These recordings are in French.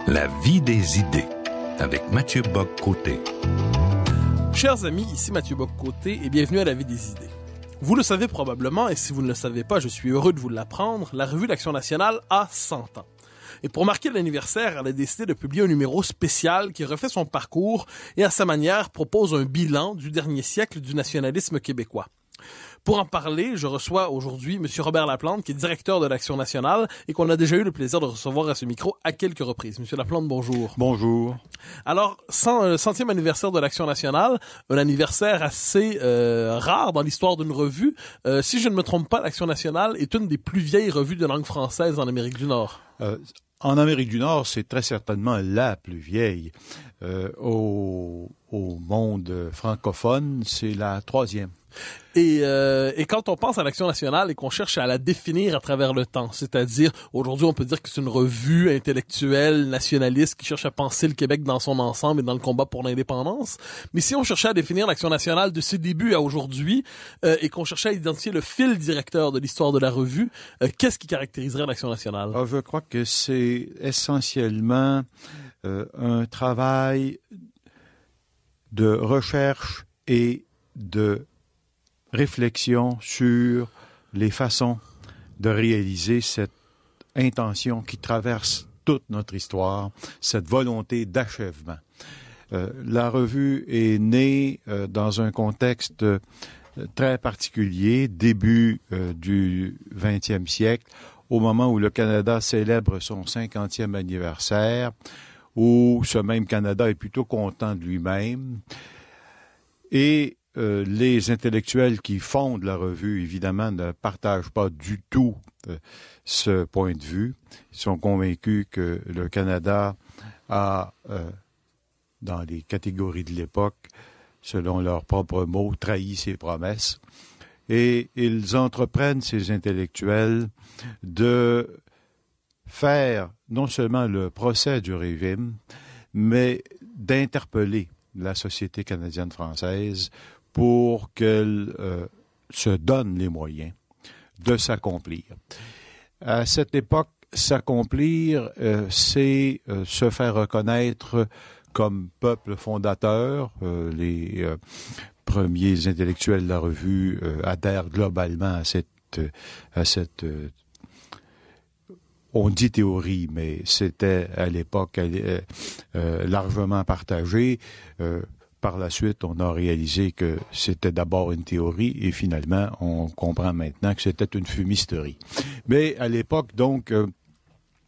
La vie des idées, avec Mathieu Bock-Côté. Chers amis, ici Mathieu Bock-Côté et bienvenue à La vie des idées. Vous le savez probablement, et si vous ne le savez pas, je suis heureux de vous l'apprendre, la Revue d'Action nationale a 100 ans. Et pour marquer l'anniversaire, elle a décidé de publier un numéro spécial qui refait son parcours et à sa manière propose un bilan du dernier siècle du nationalisme québécois. Pour en parler, je reçois aujourd'hui M. Robert Laplante, qui est directeur de l'Action nationale et qu'on a déjà eu le plaisir de recevoir à ce micro à quelques reprises. M. Laplante, bonjour. Bonjour. Alors, 100e anniversaire de l'Action nationale, un anniversaire assez rare dans l'histoire d'une revue. Si je ne me trompe pas, l'Action nationale est une des plus vieilles revues de langue française en Amérique du Nord. En Amérique du Nord, c'est très certainement la plus vieille. Au monde francophone, c'est la troisième. Et quand on pense à l'Action nationale et qu'on cherche à la définir à travers le temps, c'est-à-dire, aujourd'hui, on peut dire que c'est une revue intellectuelle, nationaliste, qui cherche à penser le Québec dans son ensemble et dans le combat pour l'indépendance. Mais si on cherchait à définir l'Action nationale de ses débuts à aujourd'hui, et qu'on cherchait à identifier le fil directeur de l'histoire de la revue, qu'est-ce qui caractériserait l'Action nationale? Je crois que c'est essentiellement un travail de recherche et de réflexion sur les façons de réaliser cette intention qui traverse toute notre histoire, cette volonté d'achèvement. La revue est née dans un contexte très particulier, début du 20e siècle, au moment où le Canada célèbre son 50e anniversaire, où ce même Canada est plutôt content de lui-même. Et les intellectuels qui fondent la revue, évidemment, ne partagent pas du tout ce point de vue. Ils sont convaincus que le Canada a, dans les catégories de l'époque, selon leurs propres mots, trahi ses promesses. Et ils entreprennent, ces intellectuels, de faire non seulement le procès du régime, mais d'interpeller la société canadienne-française pour qu'elle se donne les moyens de s'accomplir. À cette époque, s'accomplir, c'est se faire reconnaître comme peuple fondateur. Les premiers intellectuels de la revue adhèrent globalement à cette on dit théorie, mais c'était à l'époque largement partagé. Par la suite, on a réalisé que c'était d'abord une théorie et finalement, on comprend maintenant que c'était une fumisterie. Mais à l'époque, donc,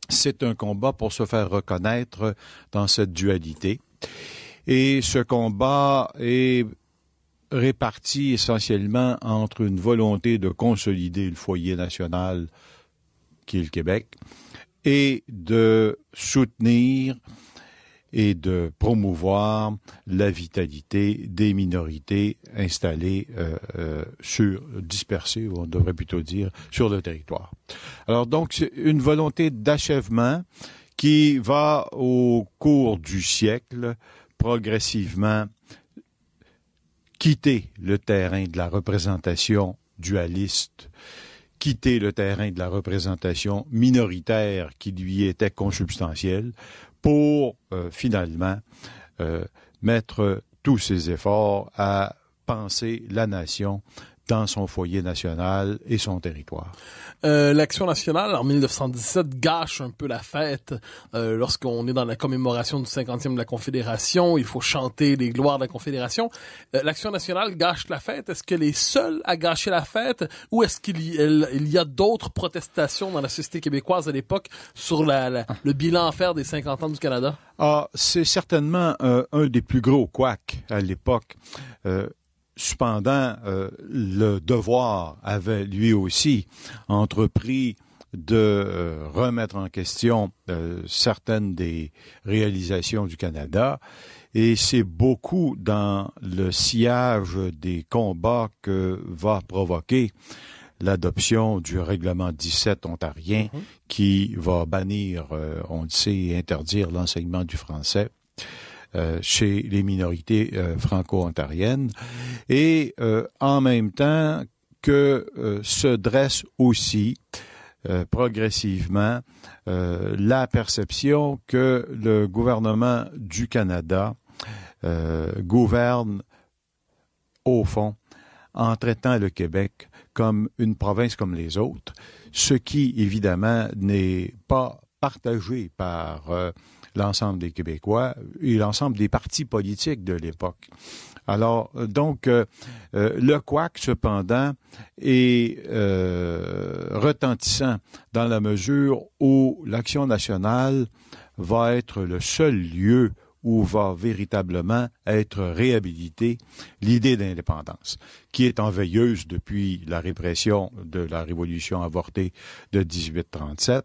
c'est un combat pour se faire reconnaître dans cette dualité. Et ce combat est réparti essentiellement entre une volonté de consolider le foyer national qui est le Québec, et de soutenir et de promouvoir la vitalité des minorités installées dispersées, on devrait plutôt dire, sur le territoire. Alors donc, c'est une volonté d'achèvement qui va, au cours du siècle, progressivement quitter le terrain de la représentation dualiste, quitter le terrain de la représentation minoritaire qui lui était consubstantielle pour finalement mettre tous ses efforts à penser la nation dans son foyer national et son territoire. L'Action nationale, en 1917, gâche un peu la fête. Lorsqu'on est dans la commémoration du 50e de la Confédération, il faut chanter les gloires de la Confédération. L'Action nationale gâche la fête. Est-ce qu'elle est seule à gâcher la fête ou est-ce qu'il y a d'autres protestations dans la société québécoise à l'époque sur le bilan à faire des 50 ans du Canada? C'est certainement un des plus gros couacs à l'époque. Cependant, le Devoir avait lui aussi entrepris de remettre en question certaines des réalisations du Canada et c'est beaucoup dans le sillage des combats que va provoquer l'adoption du règlement 17 ontarien qui va bannir, on le sait, et interdire l'enseignement du français chez les minorités franco-ontariennes et en même temps que se dresse aussi progressivement la perception que le gouvernement du Canada gouverne au fond en traitant le Québec comme une province comme les autres, ce qui évidemment n'est pas partagé par l'ensemble des Québécois et l'ensemble des partis politiques de l'époque. Alors, donc, le couac, cependant, est retentissant dans la mesure où l'Action nationale va être le seul lieu où va véritablement être réhabilitée l'idée d'indépendance, qui est en veilleuse depuis la répression de la Révolution avortée de 1837.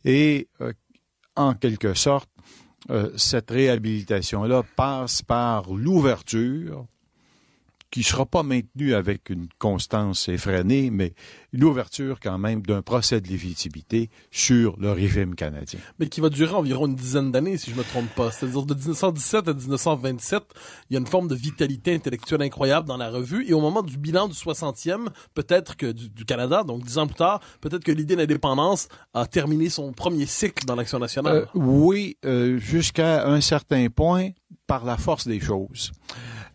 Et, en quelque sorte, cette réhabilitation-là passe par l'ouverture, qui ne sera pas maintenue avec une constance effrénée, mais l'ouverture quand même d'un procès de légitimité sur le régime canadien. Mais qui va durer environ une dizaine d'années, si je me trompe pas. C'est-à-dire de 1917 à 1927, il y a une forme de vitalité intellectuelle incroyable dans la revue, et au moment du bilan du 60e, peut-être que du Canada, donc 10 ans plus tard, peut-être que l'idée d'indépendance a terminé son premier cycle dans l'Action nationale. Oui, jusqu'à un certain point, par la force des choses.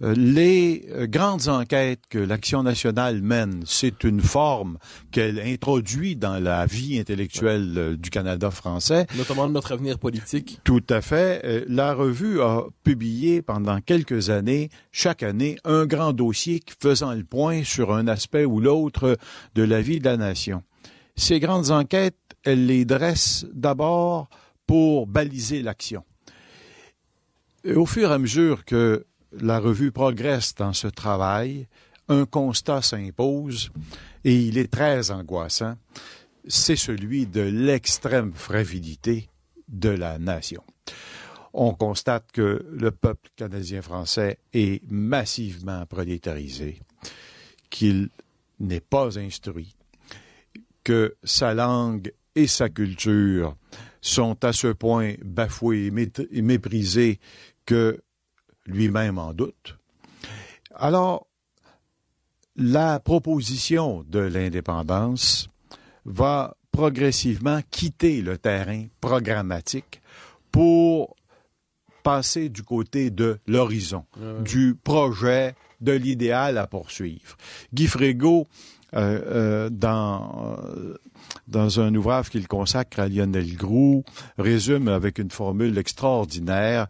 Les grandes enquêtes que l'Action nationale mène, c'est une forme qu'elle introduit dans la vie intellectuelle du Canada français. Notamment de notre avenir politique. Tout à fait. La revue a publié pendant quelques années, chaque année, un grand dossier faisant le point sur un aspect ou l'autre de la vie de la nation. Ces grandes enquêtes, elle les dresse d'abord pour baliser l'action. Et au fur et à mesure que la revue progresse dans ce travail, un constat s'impose et il est très angoissant. C'est celui de l'extrême fragilité de la nation. On constate que le peuple canadien-français est massivement prolétarisé, qu'il n'est pas instruit, que sa langue et sa culture sont à ce point bafouées et méprisées que lui-même en doute. Alors, la proposition de l'indépendance va progressivement quitter le terrain programmatique pour passer du côté de l'horizon, du projet, de l'idéal à poursuivre. Guy Frégaud, dans un ouvrage qu'il consacre à Lionel Groulx, résume avec une formule extraordinaire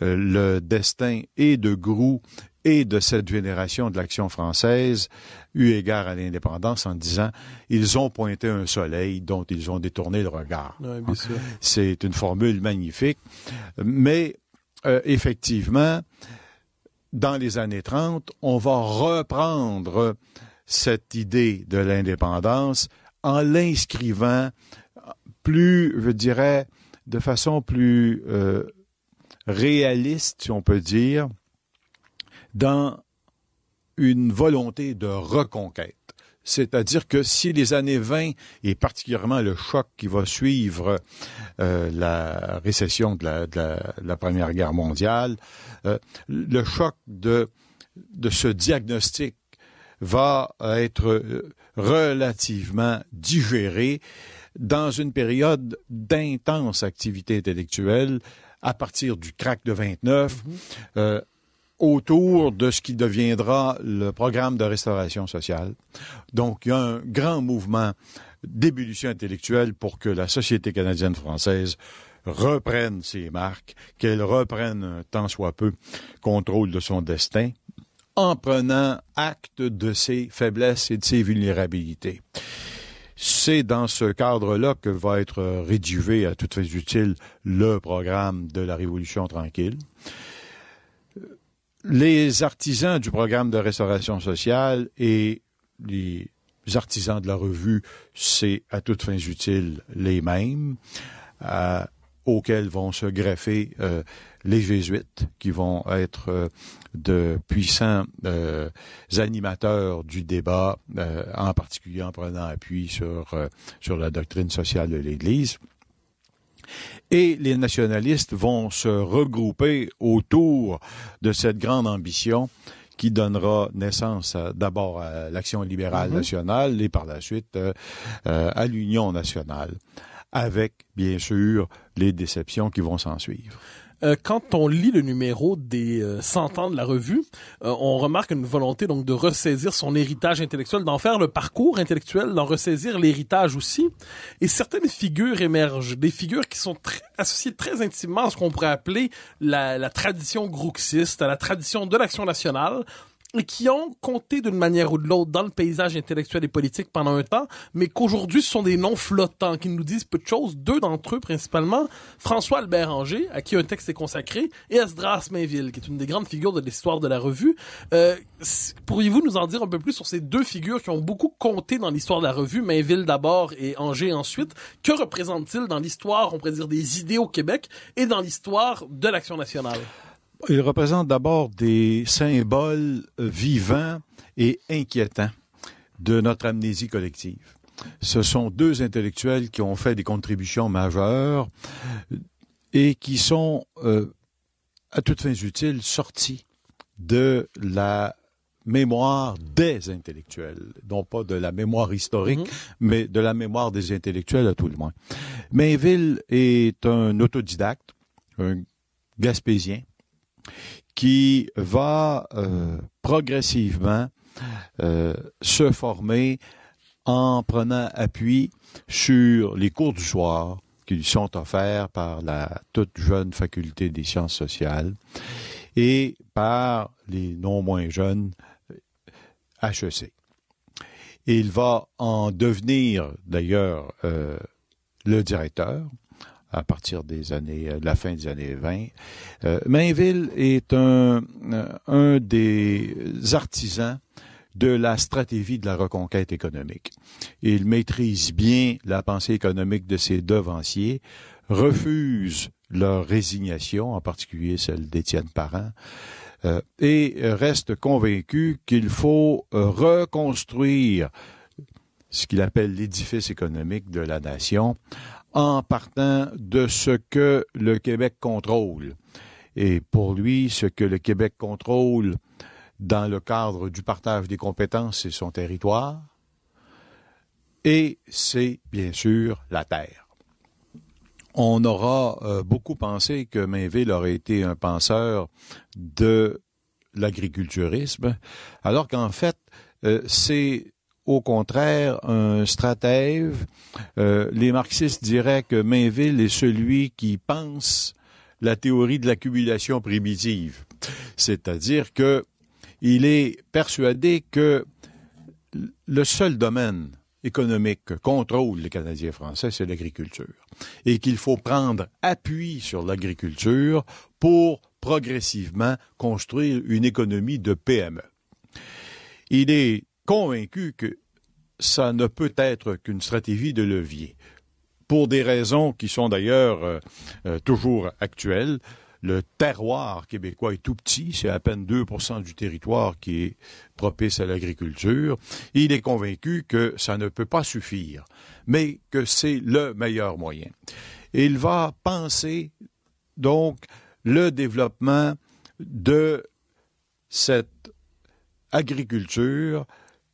le destin et de Groulx et de cette génération de l'Action française, eu égard à l'indépendance, en disant « Ils ont pointé un soleil dont ils ont détourné le regard. » Bien sûr. C'est une formule magnifique, mais effectivement, dans les années 30, on va reprendre cette idée de l'indépendance en l'inscrivant plus, je dirais, de façon plus réaliste, si on peut dire, dans une volonté de reconquête. C'est-à-dire que si les années 20, et particulièrement le choc qui va suivre la récession de la Première Guerre mondiale, le choc de ce diagnostic va être relativement digéré dans une période d'intense activité intellectuelle à partir du crack de 29, autour de ce qui deviendra le programme de restauration sociale. Donc, il y a un grand mouvement d'ébullition intellectuelle pour que la société canadienne-française reprenne ses marques, qu'elle reprenne un tant soit peu contrôle de son destin, en prenant acte de ses faiblesses et de ses vulnérabilités. C'est dans ce cadre-là que va être rédigé à toutes fins utiles le programme de la Révolution tranquille. Les artisans du programme de restauration sociale et les artisans de la revue, c'est à toutes fins utiles les mêmes, auxquels vont se greffer les jésuites, qui vont être de puissants animateurs du débat, en particulier en prenant appui sur la doctrine sociale de l'Église. Et les nationalistes vont se regrouper autour de cette grande ambition qui donnera naissance d'abord à l'Action libérale nationale et par la suite à l'Union nationale, avec, bien sûr, les déceptions qui vont s'en suivre. Quand on lit le numéro des 100 ans de la revue, on remarque une volonté donc de ressaisir son héritage intellectuel, d'en faire le parcours intellectuel, d'en ressaisir l'héritage aussi. Et certaines figures émergent, des figures qui sont associées très intimement à ce qu'on pourrait appeler la tradition grouxiste, à la tradition de l'Action nationale, et qui ont compté d'une manière ou de l'autre dans le paysage intellectuel et politique pendant un temps, mais qu'aujourd'hui ce sont des noms flottants qui nous disent peu de choses. Deux d'entre eux principalement, François-Albert Anger, à qui un texte est consacré, et Esdras Mainville, qui est une des grandes figures de l'histoire de la revue. Pourriez-vous nous en dire un peu plus sur ces deux figures qui ont beaucoup compté dans l'histoire de la revue, Mainville d'abord et Anger ensuite? Que représentent-ils dans l'histoire, on pourrait dire, des idées au Québec et dans l'histoire de l'Action nationale? Il représente d'abord des symboles vivants et inquiétants de notre amnésie collective. Ce sont deux intellectuels qui ont fait des contributions majeures et qui sont, à toutes fins utiles, sortis de la mémoire des intellectuels, non pas de la mémoire historique, mais de la mémoire des intellectuels à tout le moins. Mainville est un autodidacte, un Gaspésien, qui va progressivement se former en prenant appui sur les cours du soir qui lui sont offerts par la toute jeune faculté des sciences sociales et par les non moins jeunes HEC. Et il va en devenir d'ailleurs le directeur à partir de la fin des années 20. Mainville est un des artisans de la stratégie de la reconquête économique. Il maîtrise bien la pensée économique de ses devanciers, refuse leur résignation, en particulier celle d'Étienne Parent, et reste convaincu qu'il faut reconstruire ce qu'il appelle l'édifice économique de la nation, en partant de ce que le Québec contrôle. Et pour lui, ce que le Québec contrôle dans le cadre du partage des compétences, c'est son territoire. Et c'est, bien sûr, la terre. On aura beaucoup pensé que Mainville aurait été un penseur de l'agriculturisme, alors qu'en fait, c'est au contraire un stratège. Les marxistes diraient que Mainville est celui qui pense la théorie de l'accumulation primitive. C'est-à-dire que il est persuadé que le seul domaine économique que contrôlent les Canadiens français, c'est l'agriculture. Et qu'il faut prendre appui sur l'agriculture pour progressivement construire une économie de PME. Il est convaincu que ça ne peut être qu'une stratégie de levier. Pour des raisons qui sont d'ailleurs toujours actuelles, le terroir québécois est tout petit, c'est à peine 2% du territoire qui est propice à l'agriculture. Il est convaincu que ça ne peut pas suffire, mais que c'est le meilleur moyen. Et il va penser donc le développement de cette agriculture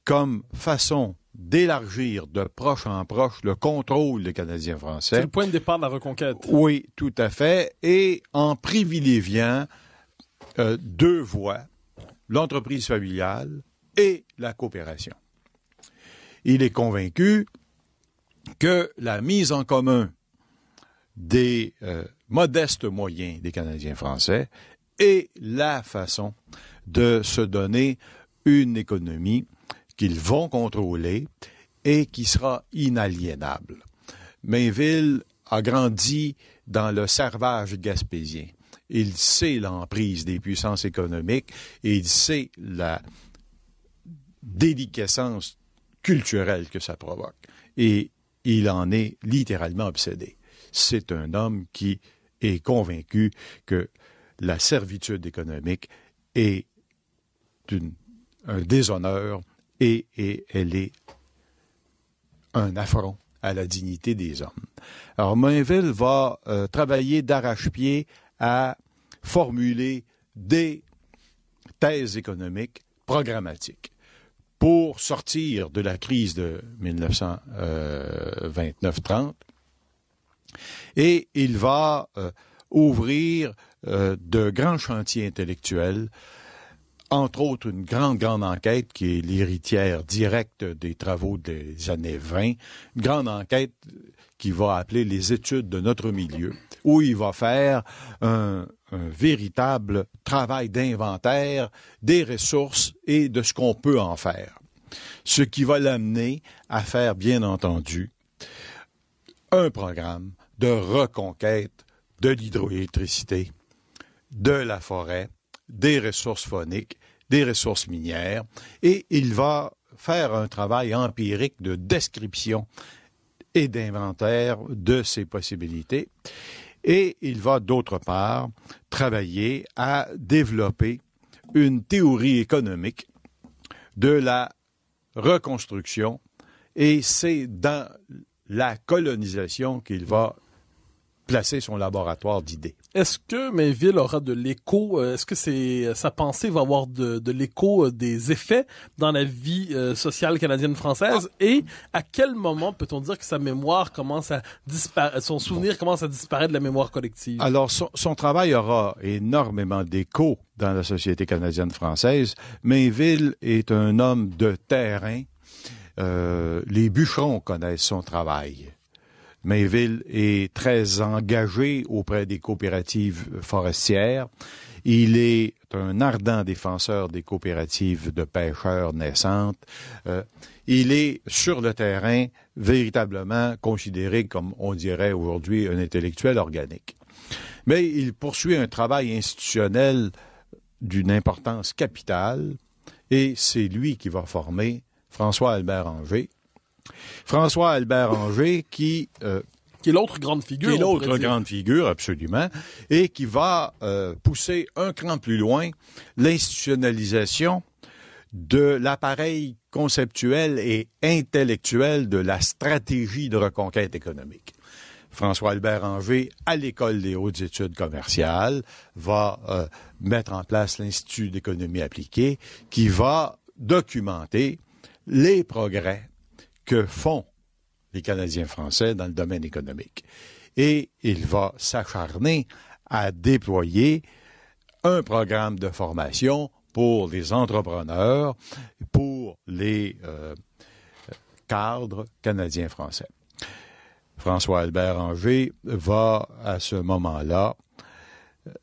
comme façon d'élargir de proche en proche le contrôle des Canadiens français. C'est le point de départ de la reconquête. Oui, tout à fait. Et en privilégiant deux voies, l'entreprise familiale et la coopération. Il est convaincu que la mise en commun des modestes moyens des Canadiens français est la façon de se donner une économie qu'ils vont contrôler et qui sera inaliénable. Mainville a grandi dans le servage gaspésien. Il sait l'emprise des puissances économiques et il sait la déliquescence culturelle que ça provoque. Et il en est littéralement obsédé. C'est un homme qui est convaincu que la servitude économique est un déshonneur et elle est un affront à la dignité des hommes. Alors, Mainville va travailler d'arrache-pied à formuler des thèse économique programmatique pour sortir de la crise de 1929-30. Et il va ouvrir de grands chantiers intellectuels, entre autres une grande enquête qui est l'héritière directe des travaux des années 20, une grande enquête qu'il va appeler les études de notre milieu, où il va faire un véritable travail d'inventaire des ressources et de ce qu'on peut en faire. Ce qui va l'amener à faire, bien entendu, un programme de reconquête de l'hydroélectricité, de la forêt, des ressources fauniques, des ressources minières, et il va faire un travail empirique de description et d'inventaire de ces possibilités. Et il va, d'autre part, travailler à développer une théorie économique de la reconstruction, et c'est dans la colonisation qu'il va placer son laboratoire d'idées. Est-ce que Mainville aura de l'écho, est-ce que sa pensée va avoir de l'écho, des effets dans la vie sociale canadienne-française? Et à quel moment peut-on dire que sa mémoire commence à disparaître, son souvenir commence à disparaître de la mémoire collective? Alors, son travail aura énormément d'écho dans la société canadienne-française. Mainville est un homme de terrain. Les bûcherons connaissent son travail. Mainville est très engagé auprès des coopératives forestières. Il est un ardent défenseur des coopératives de pêcheurs naissantes. Il est, sur le terrain, véritablement considéré comme, on dirait aujourd'hui, un intellectuel organique. Mais il poursuit un travail institutionnel d'une importance capitale, et c'est lui qui va former François-Albert Angers. François-Albert Angers qui est l'autre grande figure. Qui est l'autre grande figure, absolument, et qui va pousser un cran plus loin l'institutionnalisation de l'appareil conceptuel et intellectuel de la stratégie de reconquête économique. François-Albert Angers, à l'École des hautes études commerciales, va mettre en place l'Institut d'économie appliquée qui va documenter les progrès que font les Canadiens français dans le domaine économique. Et il va s'acharner à déployer un programme de formation pour les entrepreneurs, pour les cadres canadiens français. François-Albert Angers va, à ce moment-là,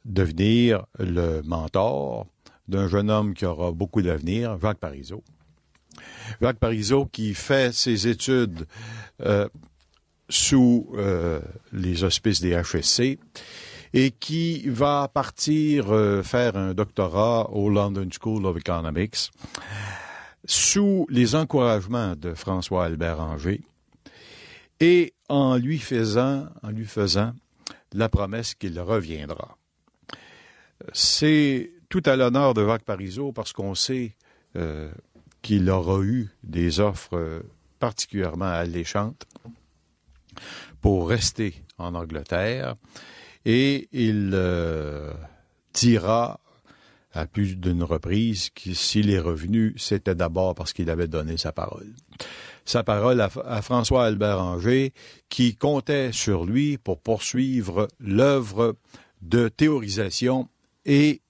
devenir le mentor d'un jeune homme qui aura beaucoup d'avenir, Jacques Parizeau. Jacques Parizeau qui fait ses études sous les auspices des HEC et qui va partir faire un doctorat au London School of Economics sous les encouragements de François-Albert Angers et en lui faisant la promesse qu'il reviendra. C'est tout à l'honneur de Jacques Parizeau parce qu'on sait qu'il aura eu des offres particulièrement alléchantes pour rester en Angleterre, et il dira à plus d'une reprise que s'il est revenu, c'était d'abord parce qu'il avait donné sa parole. Sa parole à François-Albert Angers, qui comptait sur lui pour poursuivre l'œuvre de théorisation et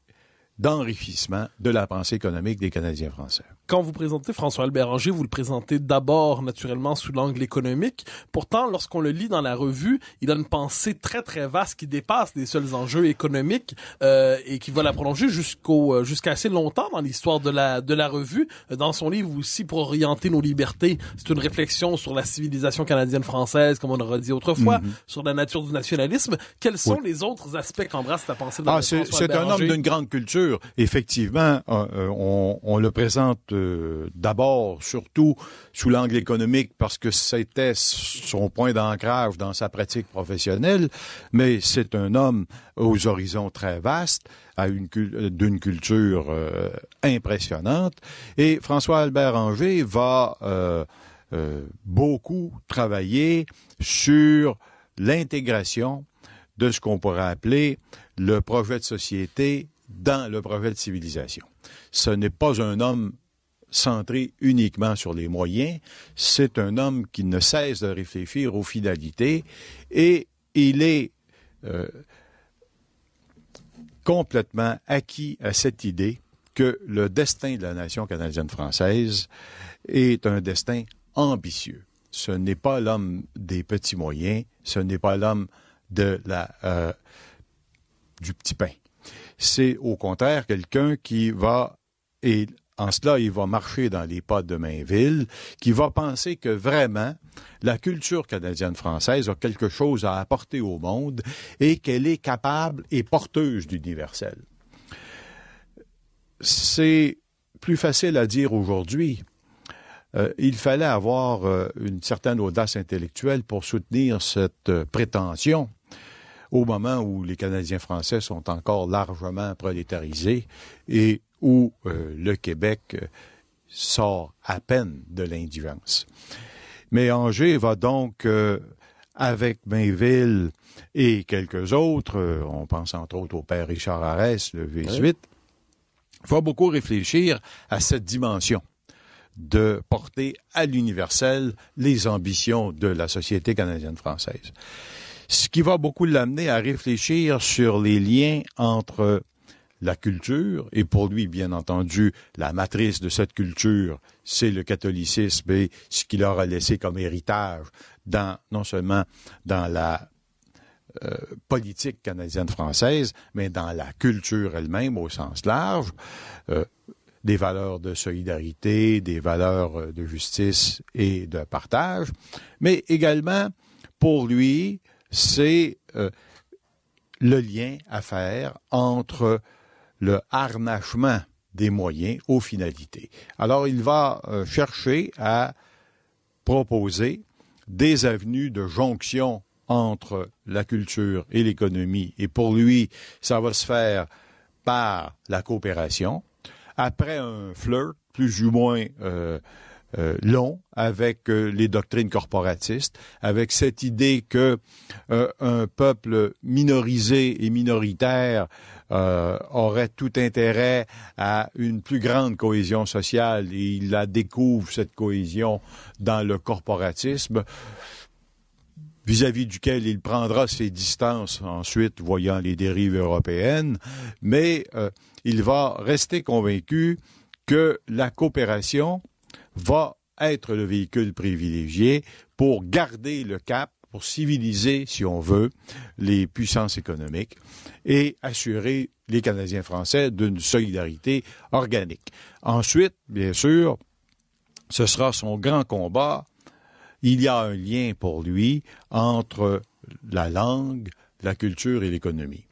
d'enrichissement de la pensée économique des Canadiens français. Quand vous présentez François-Albert Angers, vous le présentez d'abord naturellement sous l'angle économique. Pourtant, lorsqu'on le lit dans la revue, il a une pensée très très vaste qui dépasse les seuls enjeux économiques et qui va la prolonger jusqu'à assez longtemps dans l'histoire de la revue. Dans son livre aussi, Pour orienter nos libertés, c'est une réflexion sur la civilisation canadienne-française, comme on aurait dit autrefois, sur la nature du nationalisme. Quels sont les autres aspects qu'embrasse la pensée de François-Albert Angers? C'est un homme d'une grande culture. Effectivement, on le présente d'abord, surtout, sous l'angle économique, parce que c'était son point d'ancrage dans sa pratique professionnelle, mais c'est un homme aux horizons très vastes, d'une culture impressionnante, et François-Albert Angers va beaucoup travailler sur l'intégration de ce qu'on pourrait appeler le projet de société dans le projet de civilisation. Ce n'est pas un homme centré uniquement sur les moyens, c'est un homme qui ne cesse de réfléchir aux finalités et il est complètement acquis à cette idée que le destin de la nation canadienne-française est un destin ambitieux. Ce n'est pas l'homme des petits moyens, ce n'est pas l'homme du petit pain. C'est au contraire quelqu'un qui va, et en cela il va marcher dans les pas de Mainville, qui va penser que vraiment la culture canadienne-française a quelque chose à apporter au monde et qu'elle est capable et porteuse d'universel. C'est plus facile à dire aujourd'hui. Il fallait avoir une certaine audace intellectuelle pour soutenir cette prétention au moment où les Canadiens français sont encore largement prolétarisés et où le Québec sort à peine de l'indigence. Mais Angers va donc, avec Mainville et quelques autres, on pense entre autres au père Richard Arès, le V8, va beaucoup réfléchir à cette dimension de porter à l'universel les ambitions de la société canadienne-française. Ce qui va beaucoup l'amener à réfléchir sur les liens entre la culture, et pour lui, bien entendu, la matrice de cette culture, c'est le catholicisme et ce qu'il leur a laissé comme héritage, non seulement dans la politique canadienne-française, mais dans la culture elle-même au sens large, des valeurs de solidarité, des valeurs de justice et de partage, mais également, pour lui, c'est le lien à faire entre le harnachement des moyens aux finalités. Alors, il va chercher à proposer des avenues de jonction entre la culture et l'économie. Et pour lui, ça va se faire par la coopération. Après un flirt plus ou moins long avec les doctrines corporatistes, avec cette idée que un peuple minorisé et minoritaire aurait tout intérêt à une plus grande cohésion sociale et il la découvre, cette cohésion, dans le corporatisme, vis-à-vis duquel il prendra ses distances ensuite, voyant les dérives européennes, mais il va rester convaincu que la coopération va être le véhicule privilégié pour garder le cap, pour civiliser, si on veut, les puissances économiques et assurer les Canadiens français d'une solidarité organique. Ensuite, bien sûr, ce sera son grand combat. Il y a un lien pour lui entre la langue, la culture et l'économie.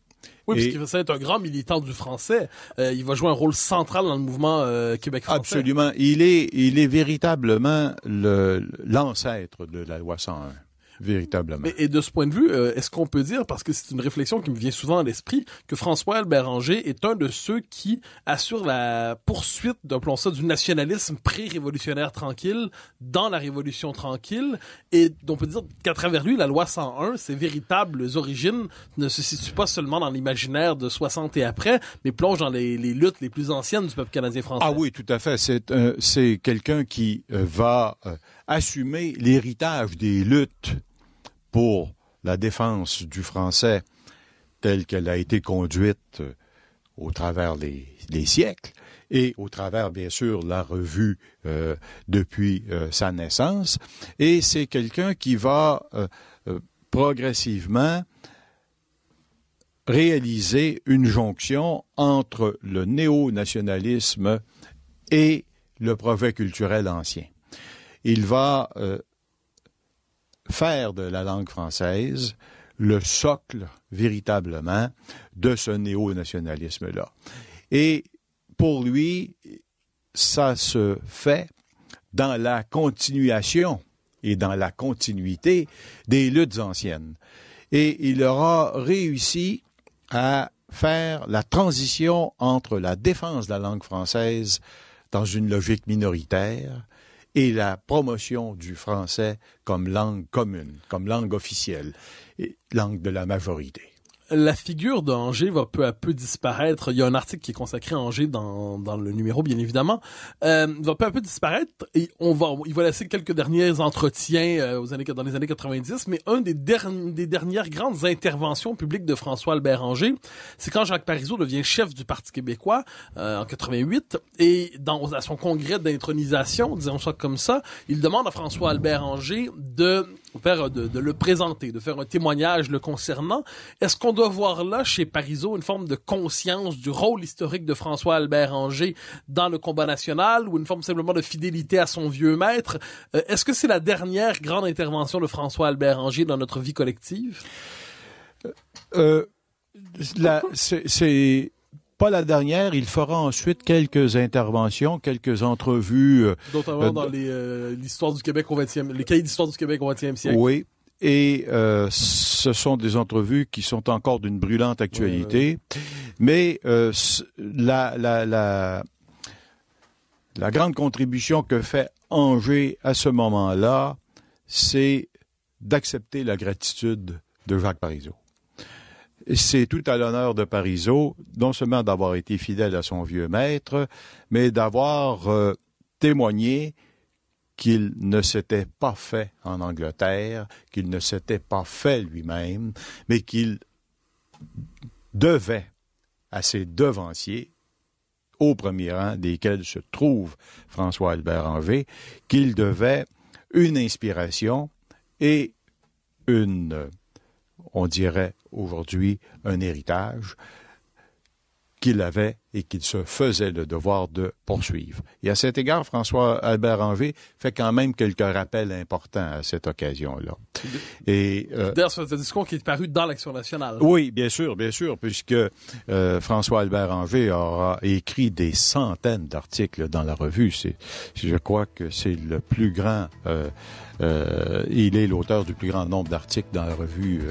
Oui, parce qu'il va être un grand militant du français. Il va jouer un rôle central dans le mouvement Québec français. Absolument. Il est véritablement l'ancêtre de la loi 101. Véritablement. Et de ce point de vue, est-ce qu'on peut dire, parce que c'est une réflexion qui me vient souvent à l'esprit, que François Béranger est un de ceux qui assure la poursuite, appelons ça, du nationalisme pré-révolutionnaire tranquille dans la Révolution tranquille, et on peut dire qu'à travers lui, la loi 101, ses véritables origines ne se situent pas seulement dans l'imaginaire de 60 et après, mais plonge dans les luttes les plus anciennes du peuple canadien-français. Ah oui, tout à fait. C'est quelqu'un qui va assumer l'héritage des luttes pour la défense du français telle qu'elle a été conduite au travers des siècles et au travers, bien sûr, la revue depuis sa naissance. Et c'est quelqu'un qui va progressivement réaliser une jonction entre le néo-nationalisme et le progrès culturel ancien. Il va faire de la langue française le socle, véritablement, de ce néo-nationalisme-là. Et pour lui, ça se fait dans la continuation et dans la continuité des luttes anciennes. Et il aura réussi à faire la transition entre la défense de la langue française dans une logique minoritaire et la promotion du français comme langue commune, comme langue officielle, et langue de la majorité. la figure d'Angers va peu à peu disparaître. Il y a un article qui est consacré à Angers dans le numéro, bien évidemment. Va peu à peu disparaître et il va laisser quelques derniers entretiens dans les années 90, mais un des dernières grandes interventions publiques de François-Albert Angers, c'est quand Jacques Parizeau devient chef du Parti québécois en 88 et à son congrès d'intronisation, disons ça comme ça, il demande à François-Albert Angers de le présenter, de faire un témoignage le concernant. Est-ce qu'on doit voir là, chez Parizeau, une forme de conscience du rôle historique de François-Albert Angers dans le combat national ou une forme simplement de fidélité à son vieux maître? Est-ce que c'est la dernière grande intervention de François-Albert Angers dans notre vie collective? C'est pas la dernière. Il fera ensuite quelques interventions, quelques entrevues. Notamment dans l'histoire du Québec les cahiers d'histoire du Québec au 20e siècle. Oui. Et ce sont des entrevues qui sont encore d'une brûlante actualité. Oui. Mais la grande contribution que fait Angers à ce moment-là, c'est d'accepter la gratitude de Jacques Parizeau. C'est tout à l'honneur de Parizeau, non seulement d'avoir été fidèle à son vieux maître, mais d'avoir témoigné qu'il ne s'était pas fait en Angleterre, qu'il ne s'était pas fait lui-même, mais qu'il devait à ses devanciers, au premier rang desquels se trouve François-Albert Angers, qu'il devait une inspiration et on dirait aujourd'hui, un héritage qu'il avait et qu'il se faisait le devoir de poursuivre. Et à cet égard, François-Albert Angers fait quand même quelques rappels importants à cette occasion-là. Et d'ailleurs, c'est un discours qui est paru dans l'Action nationale. Oui, bien sûr, puisque François-Albert Angers aura écrit des centaines d'articles dans la revue. Je crois que c'est le plus grand... il est l'auteur du plus grand nombre d'articles dans la revue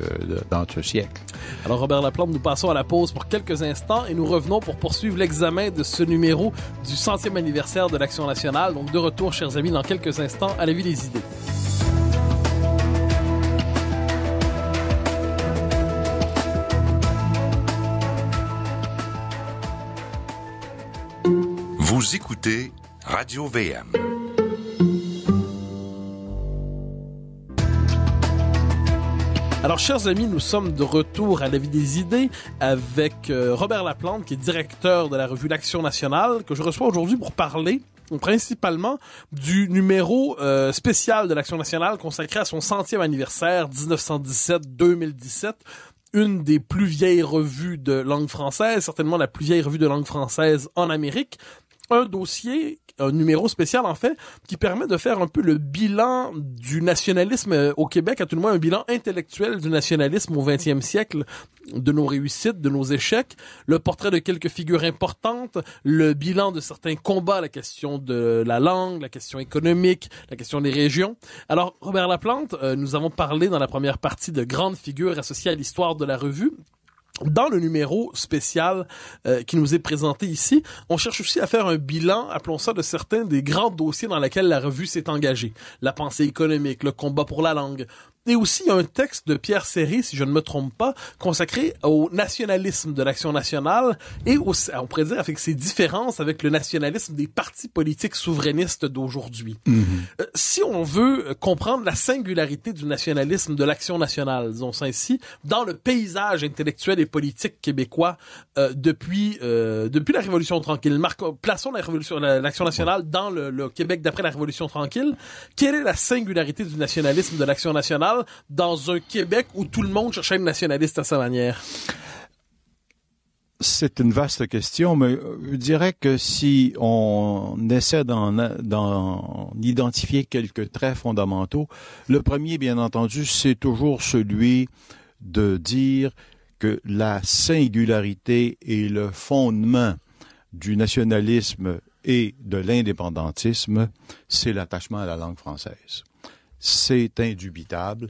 dans ce siècle. Alors, Robert Laplante, nous passons à la pause pour quelques instants et nous revenons pour poursuivre l'examen de ce numéro du 100e anniversaire de l'Action nationale. Donc, de retour, chers amis, dans quelques instants à la Vie des idées. Vous écoutez Radio VM. Alors, chers amis, nous sommes de retour à la Vie des idées avec Robert Laplante, qui est directeur de la revue L'Action nationale, que je reçois aujourd'hui pour parler principalement du numéro spécial de l'Action nationale consacré à son 100e anniversaire, 1917-2017. Une des plus vieilles revues de langue française, certainement la plus vieille revue de langue française en Amérique. Un dossier, un numéro spécial en fait, qui permet de faire un peu le bilan du nationalisme au Québec, à tout le moins un bilan intellectuel du nationalisme au 20e siècle, de nos réussites, de nos échecs, le portrait de quelques figures importantes, le bilan de certains combats, la question de la langue, la question économique, la question des régions. Alors, Robert Laplante, nous avons parlé dans la première partie de grandes figures associées à l'histoire de la revue. Dans le numéro spécial qui nous est présenté ici, on cherche aussi à faire un bilan, appelons ça, de certains des grands dossiers dans lesquels la revue s'est engagée. La pensée économique, le combat pour la langue. Et aussi, il y a un texte de Pierre Serré, si je ne me trompe pas, consacré au nationalisme de l'Action nationale et on pourrait dire avec ses différences avec le nationalisme des partis politiques souverainistes d'aujourd'hui. Mm-hmm. Si on veut comprendre la singularité du nationalisme de l'Action nationale, disons ça ainsi, dans le paysage intellectuel et politique québécois depuis la Révolution tranquille, plaçons l'Action nationale dans le Québec d'après la Révolution tranquille, quelle est la singularité du nationalisme de l'Action nationale dans un Québec où tout le monde cherchait une nationaliste à sa manière? C'est une vaste question, mais je dirais que si on essaie d'en identifier quelques traits fondamentaux, le premier, bien entendu, c'est toujours celui de dire que la singularité et le fondement du nationalisme et de l'indépendantisme, c'est l'attachement à la langue française. C'est indubitable.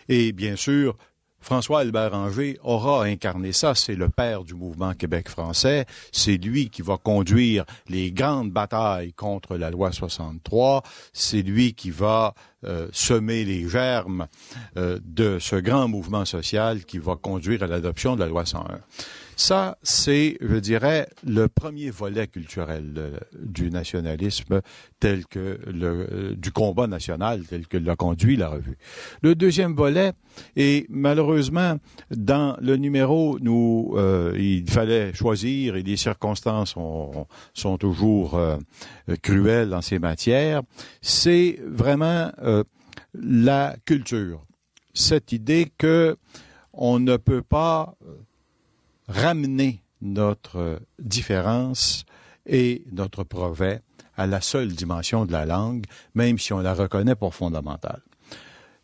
Et bien sûr, François-Albert Angers aura incarné ça. C'est le père du mouvement Québec français. C'est lui qui va conduire les grandes batailles contre la loi 63. C'est lui qui va semer les germes de ce grand mouvement social qui va conduire à l'adoption de la loi 101. Ça, c'est, je dirais, le premier volet culturel du nationalisme tel que du combat national tel que l'a conduit la revue. Le deuxième volet, et malheureusement, dans le numéro, il fallait choisir et les circonstances sont toujours cruelles en ces matières, c'est vraiment la culture. Cette idée que on ne peut pas ramener notre différence et notre brevet à la seule dimension de la langue, même si on la reconnaît pour fondamentale.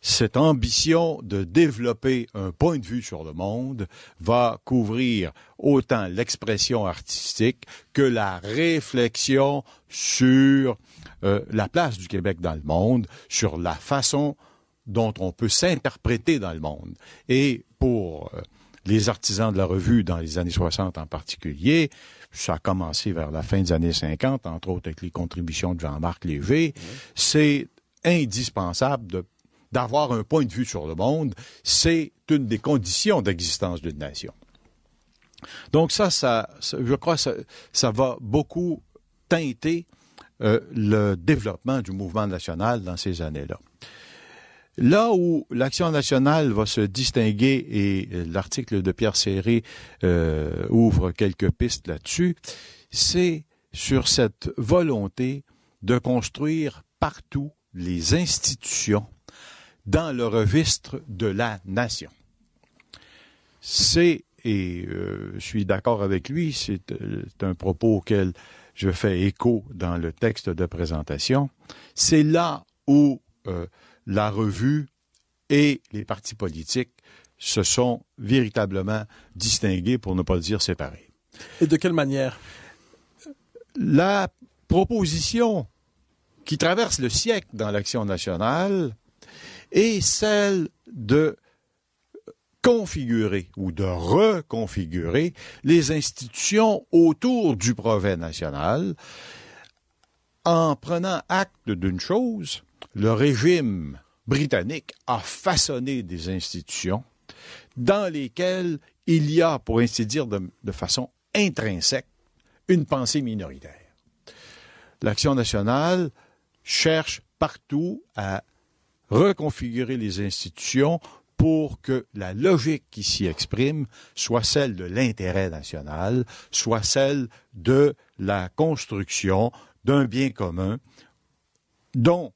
Cette ambition de développer un point de vue sur le monde va couvrir autant l'expression artistique que la réflexion sur la place du Québec dans le monde, sur la façon dont on peut s'interpréter dans le monde. Et pour les artisans de la revue dans les années 60 en particulier, ça a commencé vers la fin des années 50, entre autres avec les contributions de Jean-Marc Léger, c'est indispensable d'avoir un point de vue sur le monde. C'est une des conditions d'existence d'une nation. Donc ça je crois, ça va beaucoup teinter le développement du mouvement national dans ces années-là. Là où l'Action nationale va se distinguer, et l'article de Pierre Serré ouvre quelques pistes là-dessus, c'est sur cette volonté de construire partout les institutions dans le registre de la nation. Je suis d'accord avec lui, c'est un propos auquel je fais écho dans le texte de présentation, c'est là où la revue et les partis politiques se sont véritablement distingués, pour ne pas dire séparés. Et de quelle manière? La proposition qui traverse le siècle dans l'Action nationale est celle de configurer ou de reconfigurer les institutions autour du brevet national en prenant acte d'une chose. Le régime britannique a façonné des institutions dans lesquelles il y a, pour ainsi dire, de façon intrinsèque, une pensée minoritaire. L'Action nationale cherche partout à reconfigurer les institutions pour que la logique qui s'y exprime soit celle de l'intérêt national, soit celle de la construction d'un bien commun dont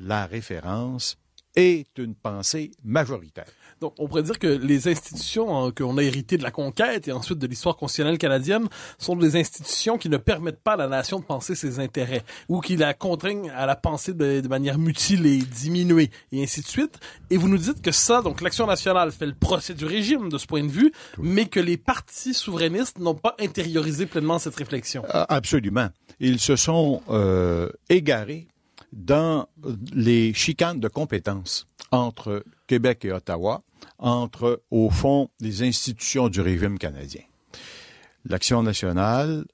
la référence est une pensée majoritaire. Donc, on pourrait dire que les institutions qu'on a héritées de la conquête et ensuite de l'histoire constitutionnelle canadienne sont des institutions qui ne permettent pas à la nation de penser ses intérêts ou qui la contraignent à la penser de manière mutilée, diminuée et ainsi de suite. Et vous nous dites que ça, donc l'Action nationale fait le procès du régime de ce point de vue, mais que les partis souverainistes n'ont pas intériorisé pleinement cette réflexion. Absolument. Ils se sont égarés dans les chicanes de compétences entre Québec et Ottawa, entre, au fond, les institutions du régime canadien. L'Action nationale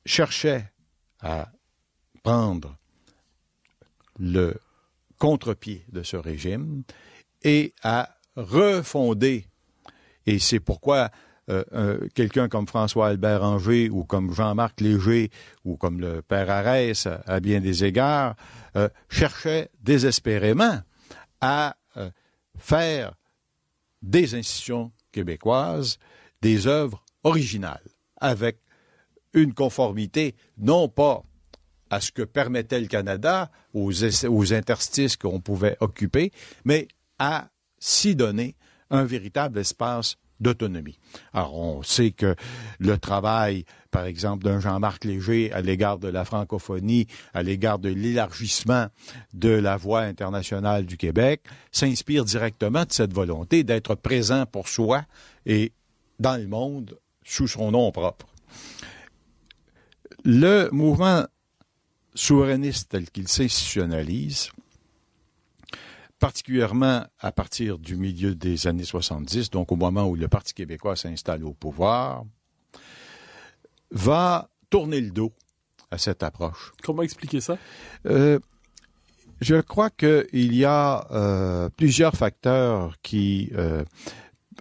cherchait à prendre le contre-pied de ce régime et à refonder, et c'est pourquoi quelqu'un comme François-Albert Anger ou comme Jean-Marc Léger ou comme le père Arès à bien des égards cherchait désespérément à faire des institutions québécoises des œuvres originales avec une conformité non pas à ce que permettait le Canada, aux interstices qu'on pouvait occuper, mais à s'y donner un véritable espace d'autonomie. Alors, on sait que le travail, par exemple, d'un Jean-Marc Léger à l'égard de la francophonie, à l'égard de l'élargissement de la voix internationale du Québec, s'inspire directement de cette volonté d'être présent pour soi et dans le monde sous son nom propre. Le mouvement souverainiste tel qu'il s'institutionnalise, particulièrement à partir du milieu des années 70, donc au moment où le Parti québécois s'installe au pouvoir, va tourner le dos à cette approche. Comment expliquer ça? Je crois qu'il y a plusieurs facteurs qui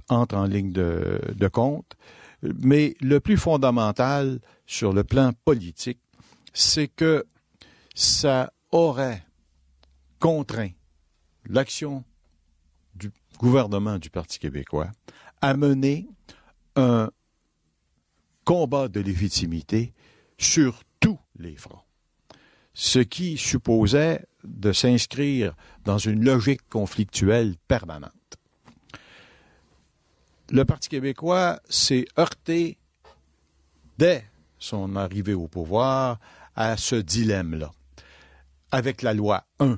entrent en ligne de compte, mais le plus fondamental sur le plan politique, c'est que ça aurait contraint l'action du gouvernement du Parti québécois à mener un combat de légitimité sur tous les fronts, ce qui supposait de s'inscrire dans une logique conflictuelle permanente. Le Parti québécois s'est heurté dès son arrivée au pouvoir à ce dilemme-là, avec la loi 1.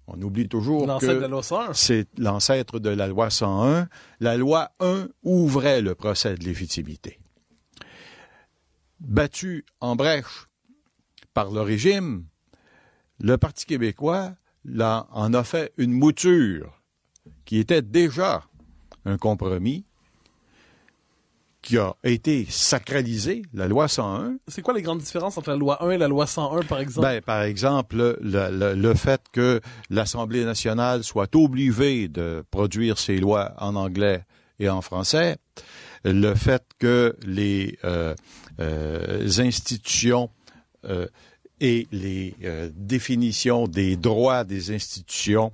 On oublie toujours L'ancêtre de que la loi 101. c'est l'ancêtre de la loi 101. La loi 1 ouvrait le procès de légitimité. Battu en brèche par le régime, le Parti québécois en a fait une mouture qui était déjà un compromis qui a été sacralisé, la loi 101. C'est quoi les grandes différences entre la loi 1 et la loi 101, par exemple? Par exemple, le fait que l'Assemblée nationale soit obligée de produire ses lois en anglais et en français, le fait que les institutions et les définitions des droits des institutions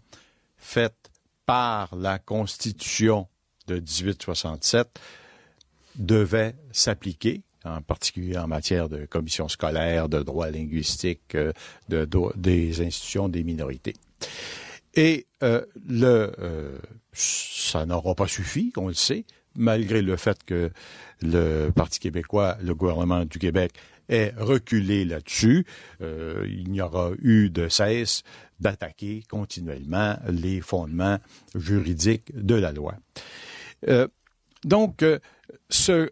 faites par la Constitution de 1867 devaient s'appliquer, en particulier en matière de commission scolaire, de droit linguistique, des institutions des minorités. Et ça n'aura pas suffi, on le sait, malgré le fait que le Parti québécois, le gouvernement du Québec, ait reculé là-dessus. Il n'y aura eu de cesse d'attaquer continuellement les fondements juridiques de la loi. Donc,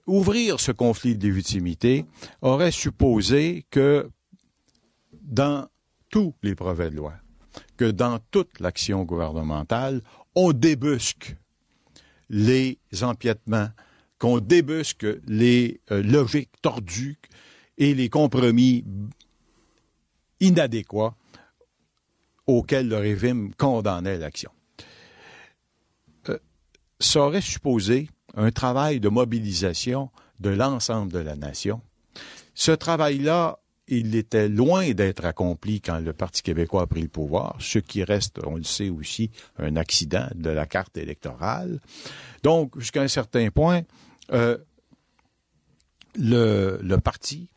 ouvrir ce conflit de légitimité aurait supposé que dans tous les projets de loi, que dans toute l'action gouvernementale, on débusque les empiètements, qu'on débusque les logiques tordues et les compromis inadéquats auxquels le régime condamnait l'action. Ça aurait supposé un travail de mobilisation de l'ensemble de la nation. Ce travail-là, il était loin d'être accompli quand le Parti québécois a pris le pouvoir, ce qui reste, on le sait aussi, un accident de la carte électorale. Donc, jusqu'à un certain point, le parti,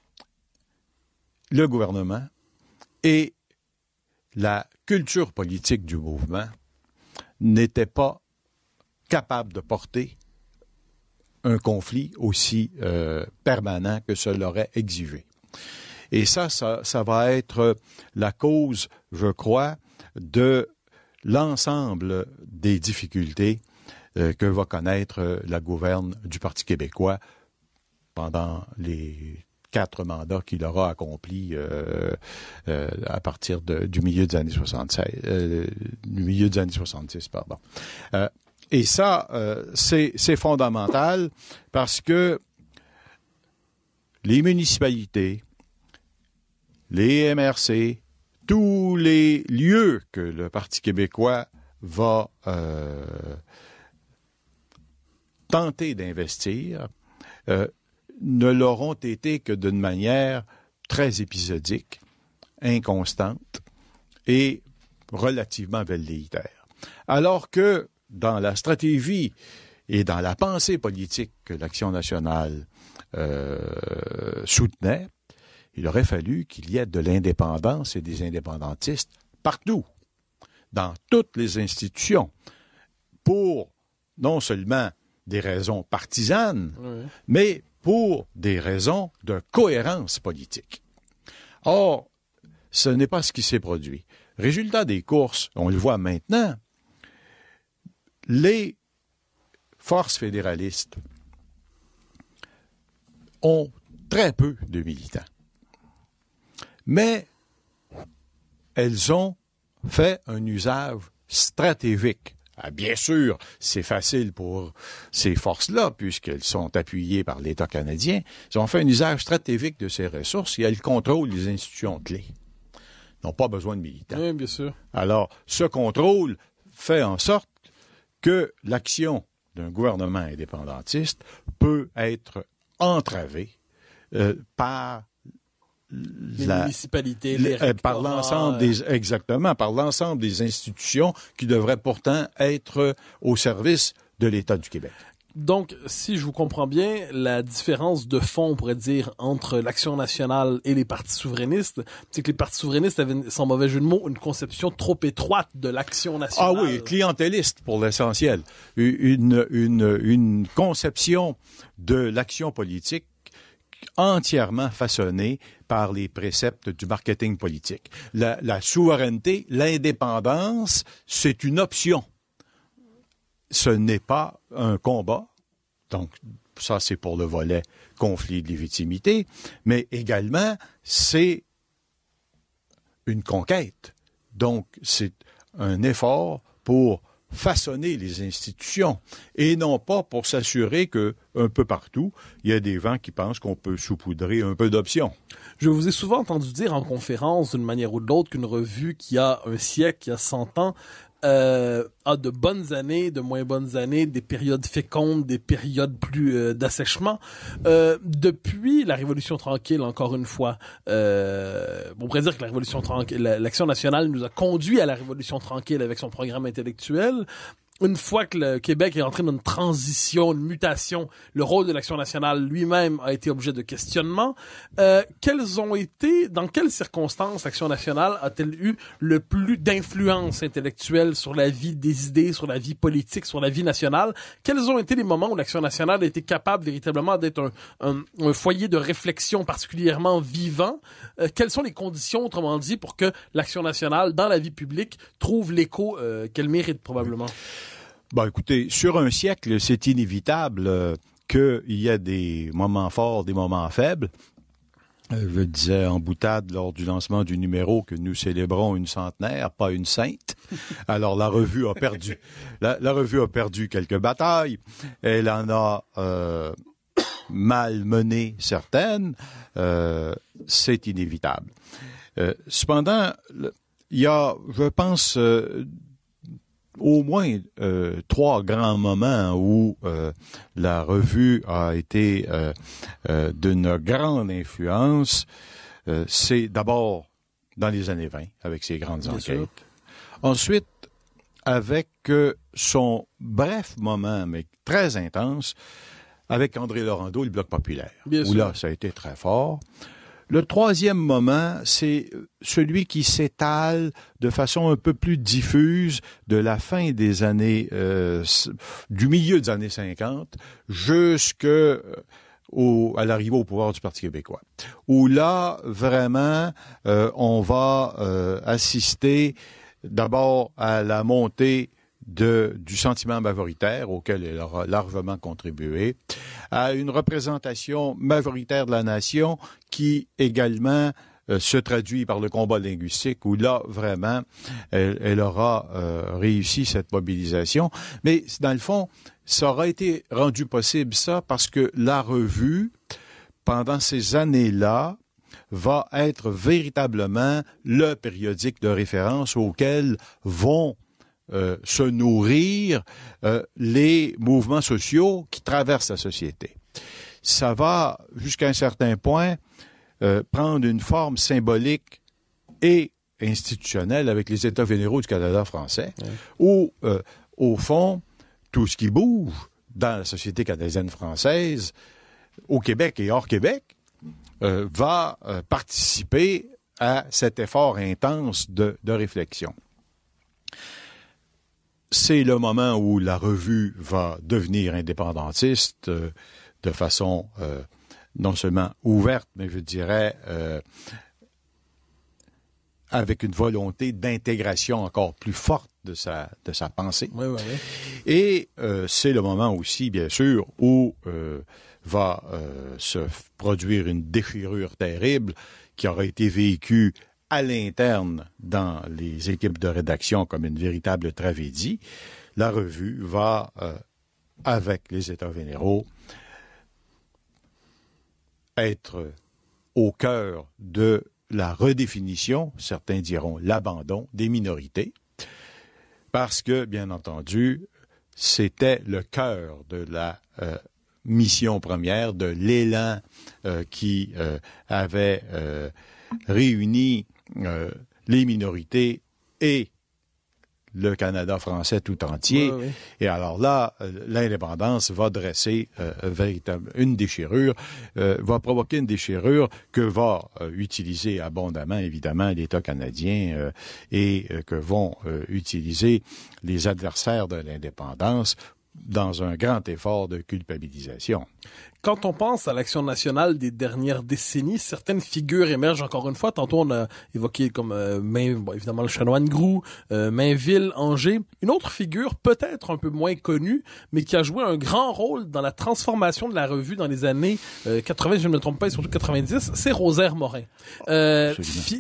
le gouvernement et la culture politique du mouvement n'étaient pas capables de porter un conflit aussi permanent que cela l'aurait exigé. Et ça va être la cause, je crois, de l'ensemble des difficultés que va connaître la gouverne du Parti québécois pendant les 4 mandats qu'il aura accomplis à partir du milieu des années 70, pardon. Et ça, c'est fondamental parce que les municipalités, les MRC, tous les lieux que le Parti québécois va tenter d'investir ne l'auront été que d'une manière très épisodique, inconstante et relativement velléitaire. Alors que dans la stratégie et dans la pensée politique que l'Action nationale soutenait, il aurait fallu qu'il y ait de l'indépendance et des indépendantistes partout, dans toutes les institutions, pour non seulement des raisons partisanes, mais pour des raisons de cohérence politique. Or, ce n'est pas ce qui s'est produit. Résultat des courses, on le voit maintenant, les forces fédéralistes ont très peu de militants. Mais elles ont fait un usage stratégique. Ah, bien sûr, c'est facile pour ces forces-là, puisqu'elles sont appuyées par l'État canadien. Elles ont fait un usage stratégique de ces ressources et elles contrôlent les institutions clés. n'ont pas besoin de militants. Oui, bien sûr. Alors, ce contrôle fait en sorte que l'action d'un gouvernement indépendantiste peut être entravée par les municipalités, les par l'ensemble par l'ensemble des institutions qui devraient pourtant être au service de l'État du Québec. Donc, si je vous comprends bien, la différence de fond, on pourrait dire, entre l'Action nationale et les partis souverainistes, c'est que les partis souverainistes avaient, sans mauvais jeu de mots, une conception trop étroite de l'Action nationale. Ah oui, clientéliste pour l'essentiel. Une conception de l'action politique entièrement façonnée par les préceptes du marketing politique. La souveraineté, l'indépendance, c'est une option. Ce n'est pas un combat. Donc, ça, c'est pour le volet conflit de légitimité. Mais également, c'est une conquête. Donc, c'est un effort pour façonner les institutions et non pas pour s'assurer que un peu partout, il y a des gens qui pensent qu'on peut saupoudrer un peu d'options. Je vous ai souvent entendu dire en conférence, d'une manière ou de l'autre, qu'une revue qui a un siècle, qui a 100 ans, a de bonnes années, de moins bonnes années, des périodes fécondes, des périodes plus d'assèchement. Depuis la Révolution tranquille, encore une fois, on pourrait dire que la Révolution tranquille, l'Action nationale nous a conduit à la Révolution tranquille avec son programme intellectuel. Une fois que le Québec est entré dans une transition, une mutation, le rôle de l'Action nationale lui-même a été objet de questionnement. Dans quelles circonstances l'Action nationale a-t-elle eu le plus d'influence intellectuelle sur la vie des idées, sur la vie politique, sur la vie nationale? Quels ont été les moments où l'Action nationale a été capable véritablement d'être un foyer de réflexion particulièrement vivant? Quelles sont les conditions, autrement dit, pour que l'Action nationale, dans la vie publique, trouve l'écho qu'elle mérite probablement? Bon, écoutez, sur un siècle, c'est inévitable qu'il y ait des moments forts, des moments faibles. Je disais en boutade lors du lancement du numéro que nous célébrons une centenaire, pas une sainte. Alors la revue a perdu. La revue a perdu quelques batailles. Elle en a mal mené certaines. C'est inévitable. Cependant, il y a, je pense, au moins 3 grands moments où la revue a été d'une grande influence. C'est d'abord dans les années 20, avec ses grandes enquêtes. Sûr. Ensuite, avec son bref moment, mais très intense, avec André Laurendeau et le Bloc populaire. Bien où sûr. Là, ça a été très fort. Le 3e moment, c'est celui qui s'étale de façon un peu plus diffuse de la fin des années, du milieu des années 50 jusqu'à l'arrivée au pouvoir du Parti québécois. Où là, vraiment, on va assister d'abord à la montée du sentiment majoritaire auquel elle aura largement contribué, à une représentation majoritaire de la nation qui également se traduit par le combat linguistique où là, vraiment, elle aura réussi cette mobilisation. Mais dans le fond, ça aura été rendu possible ça parce que la revue, pendant ces années-là, va être véritablement le périodique de référence auquel vont se nourrir les mouvements sociaux qui traversent la société. Ça va, jusqu'à un certain point, prendre une forme symbolique et institutionnelle avec les États généraux du Canada français, où, au fond, tout ce qui bouge dans la société canadienne française, au Québec et hors Québec, va participer à cet effort intense de réflexion. C'est le moment où la revue va devenir indépendantiste de façon non seulement ouverte, mais je dirais avec une volonté d'intégration encore plus forte de sa pensée. Oui. Et c'est le moment aussi, bien sûr, où va se produire une déchirure terrible qui aura été vécue à l'interne dans les équipes de rédaction comme une véritable tragédie. La revue va, avec les États généraux, être au cœur de la redéfinition, certains diront l'abandon des minorités, parce que, bien entendu, c'était le cœur de la mission première, de l'élan qui avait réuni les minorités et le Canada français tout entier. Oui. Et alors là, l'indépendance va dresser une déchirure, va provoquer une déchirure que va utiliser abondamment, évidemment, l'État canadien et que vont utiliser les adversaires de l'indépendance dans un grand effort de culpabilisation. Quand on pense à l'action nationale des dernières décennies, certaines figures émergent encore une fois. Tantôt, on a évoqué comme évidemment le chanoine Groulx, Mainville, Angers. Une autre figure, peut-être un peu moins connue, mais qui a joué un grand rôle dans la transformation de la revue dans les années 80, je ne me trompe pas, et surtout 90, c'est Rosaire Morin.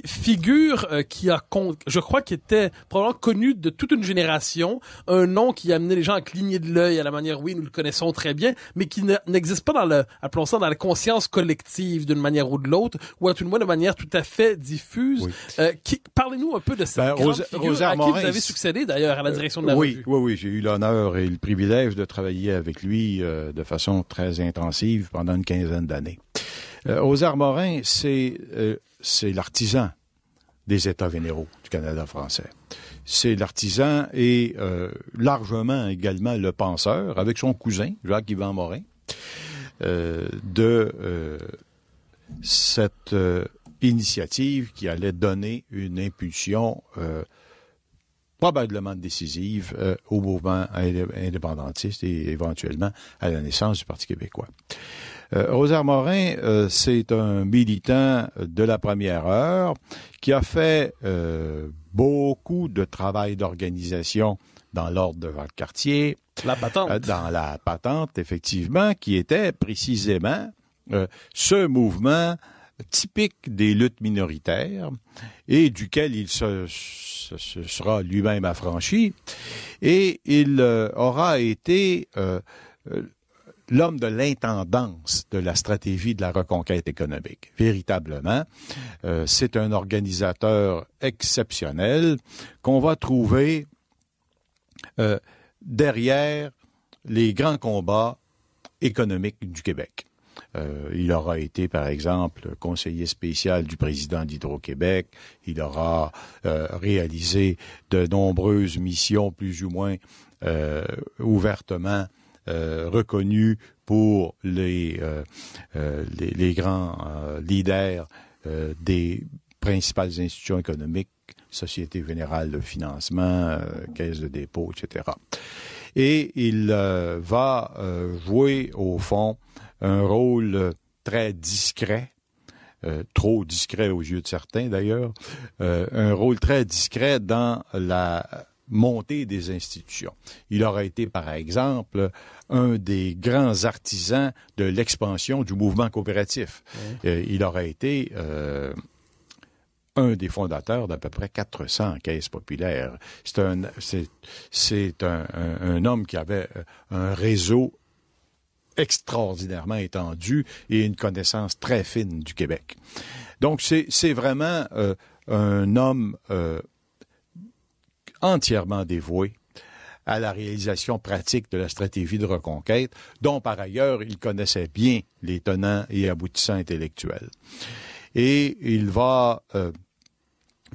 Figure qui a, je crois, qui était probablement connue de toute une génération, un nom qui a amené les gens à cligner de l'œil à la manière, oui, nous le connaissons très bien, mais qui n'existe pas dans appelons ça dans la conscience collective d'une manière ou de l'autre, ou à tout le moins de manière tout à fait diffuse. Oui. Parlez-nous un peu de cette grande figure à qui vous avez succédé d'ailleurs à la direction de la revue. Oui, j'ai eu l'honneur et le privilège de travailler avec lui de façon très intensive pendant une quinzaine d'années. Rosaire Morin, c'est l'artisan des États généraux du Canada français. C'est l'artisan et largement également le penseur, avec son cousin, Jacques-Yvan Morin, de cette initiative qui allait donner une impulsion probablement décisive au mouvement indépendantiste et éventuellement à la naissance du Parti québécois. Rosaire Morin, c'est un militant de la première heure qui a fait beaucoup de travail d'organisation dans l'ordre de Valcartier. La patente. Dans la patente, effectivement, qui était précisément ce mouvement typique des luttes minoritaires et duquel il se sera lui-même affranchi. Et il aura été l'homme de l'intendance de la stratégie de la reconquête économique. Véritablement, c'est un organisateur exceptionnel qu'on va trouver derrière les grands combats économiques du Québec. Il aura été, par exemple, conseiller spécial du président d'Hydro-Québec. Il aura réalisé de nombreuses missions plus ou moins ouvertement reconnues pour les grands leaders des principales institutions économiques, Société générale de financement, Caisse de dépôt, etc. Et il va jouer, au fond, un rôle très discret, trop discret aux yeux de certains d'ailleurs, un rôle très discret dans la montée des institutions. Il aura été, par exemple, un des grands artisans de l'expansion du mouvement coopératif. Il aura été un des fondateurs d'à peu près 400 caisses populaires. C'est un homme qui avait un réseau extraordinairement étendu et une connaissance très fine du Québec. Donc, c'est vraiment un homme entièrement dévoué à la réalisation pratique de la stratégie de reconquête, dont par ailleurs il connaissait bien les tenants et aboutissants intellectuels. Et il va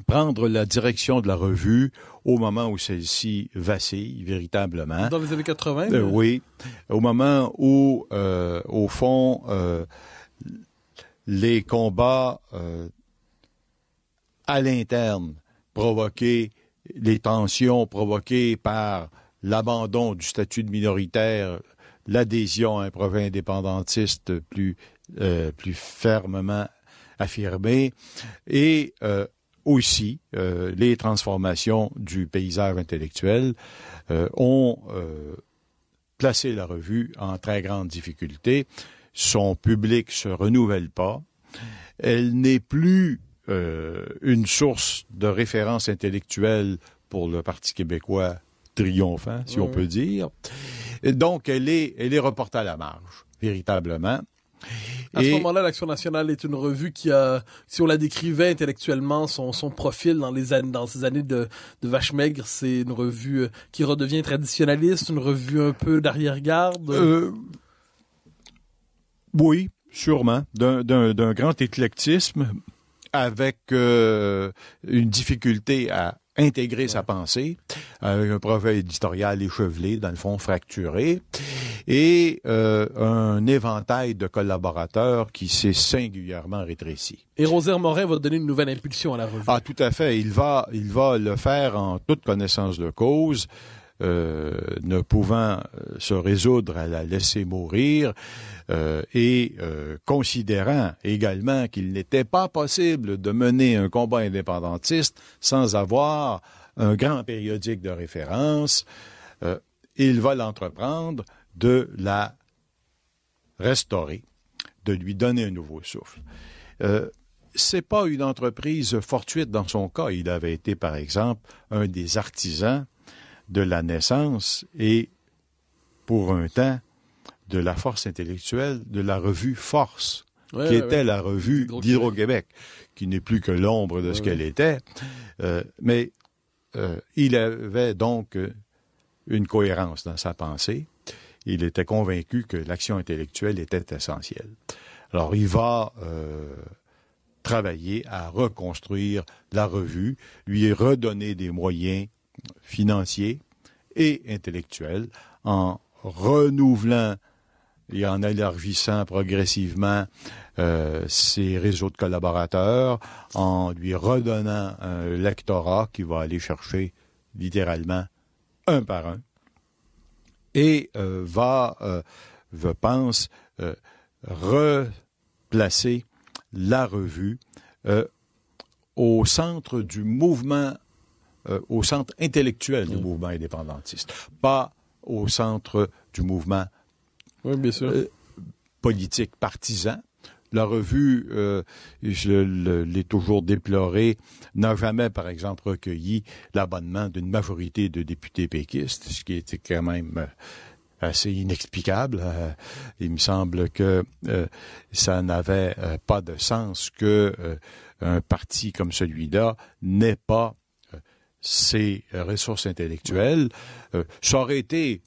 prendre la direction de la revue au moment où celle-ci vacille véritablement. Dans les années 80? Oui, au moment où, au fond, les combats à l'interne provoqués, les tensions provoquées par l'abandon du statut de minoritaire, l'adhésion à un projet indépendantiste plus fermement affirmé, et aussi, les transformations du paysage intellectuel ont placé la revue en très grande difficulté. Son public se renouvelle pas. Elle n'est plus une source de référence intellectuelle pour le Parti québécois triomphant, si on peut dire. Et donc, elle est reportée à la marge, véritablement. À ce moment-là, l'Action nationale est une revue qui a, si on la décrivait intellectuellement, son profil dans ces années de vache maigre, c'est une revue qui redevient traditionnaliste, une revue un peu d'arrière-garde. Oui, sûrement, d'un grand éclectisme, avec une difficulté à intégrer sa pensée, avec un projet éditorial échevelé, dans le fond fracturé, et un éventail de collaborateurs qui s'est singulièrement rétréci. Et Rosaire Morin va donner une nouvelle impulsion à la revue. Ah, tout à fait. Il va le faire en toute connaissance de cause, ne pouvant se résoudre à la laisser mourir, et considérant également qu'il n'était pas possible de mener un combat indépendantiste sans avoir un grand périodique de référence, il va l'entreprendre de la restaurer, de lui donner un nouveau souffle. C'est pas une entreprise fortuite dans son cas. Il avait été, par exemple, un des artisans de la naissance et, pour un temps, de la force intellectuelle de la revue Force, qui était la revue d'Hydro-Québec, qui n'est plus que l'ombre de ce qu'elle était. Mais il avait donc une cohérence dans sa pensée. Il était convaincu que l'action intellectuelle était essentielle. Alors, il va travailler à reconstruire la revue, lui redonner des moyens financiers et intellectuels en renouvelant et en élargissant progressivement ses réseaux de collaborateurs, en lui redonnant un lectorat qui va aller chercher littéralement un par un, et va, je pense, replacer la revue au centre du mouvement, au centre intellectuel du mouvement indépendantiste, pas au centre du mouvement bien sûr. Politique partisan. La revue, je l'ai toujours déploré, n'a jamais, par exemple, recueilli l'abonnement d'une majorité de députés péquistes, ce qui était quand même assez inexplicable. Il me semble que ça n'avait pas de sens que un parti comme celui-là n'ait pas ses ressources intellectuelles. Ça aurait été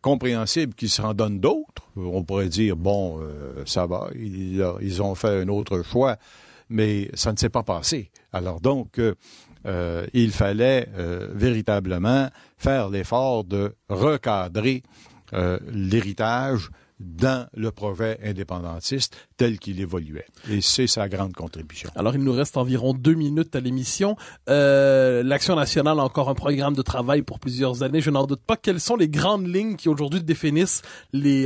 compréhensible qu'ils s'en donnent d'autres. On pourrait dire, bon, ça va, ils ont fait un autre choix, mais ça ne s'est pas passé. Alors donc, il fallait véritablement faire l'effort de recadrer l'héritage dans le projet indépendantiste tel qu'il évoluait. Et c'est sa grande contribution. Alors, il nous reste environ 2 minutes à l'émission. L'Action nationale a encore un programme de travail pour plusieurs années. Je n'en doute pas. Quelles sont les grandes lignes qui aujourd'hui définissent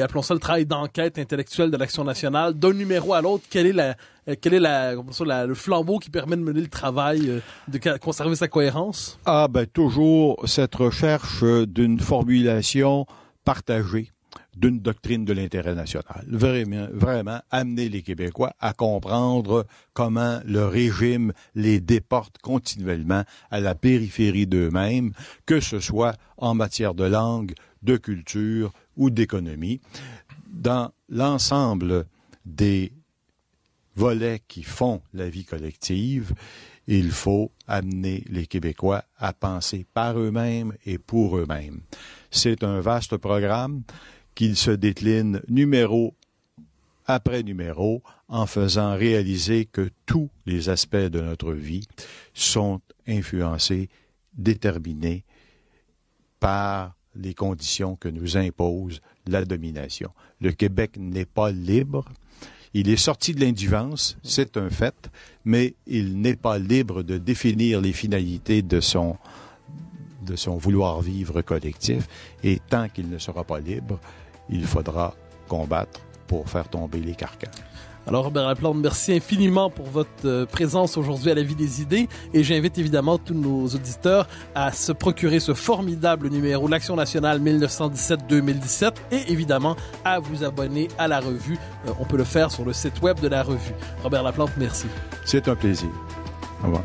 appelons ça le travail d'enquête intellectuelle de l'Action nationale, d'un numéro à l'autre? Quel est le flambeau qui permet de mener le travail, de conserver sa cohérence? Ah, ben, toujours cette recherche d'une formulation partagée d'une doctrine de l'intérêt national. Vraiment amener les Québécois à comprendre comment le régime les déporte continuellement à la périphérie d'eux-mêmes, que ce soit en matière de langue, de culture ou d'économie. Dans l'ensemble des volets qui font la vie collective, il faut amener les Québécois à penser par eux-mêmes et pour eux-mêmes. C'est un vaste programme qu'il se décline numéro après numéro en faisant réaliser que tous les aspects de notre vie sont influencés, déterminés par les conditions que nous impose la domination. Le Québec n'est pas libre. Il est sorti de l'indigence, c'est un fait, mais il n'est pas libre de définir les finalités de son vouloir vivre collectif. Et tant qu'il ne sera pas libre, il faudra combattre pour faire tomber les carcans. Alors, Robert Laplante, merci infiniment pour votre présence aujourd'hui à La Vie des idées, et j'invite évidemment tous nos auditeurs à se procurer ce formidable numéro l'Action nationale 1917-2017 et évidemment à vous abonner à la revue. On peut le faire sur le site web de la revue. Robert Laplante, merci. C'est un plaisir. Au revoir.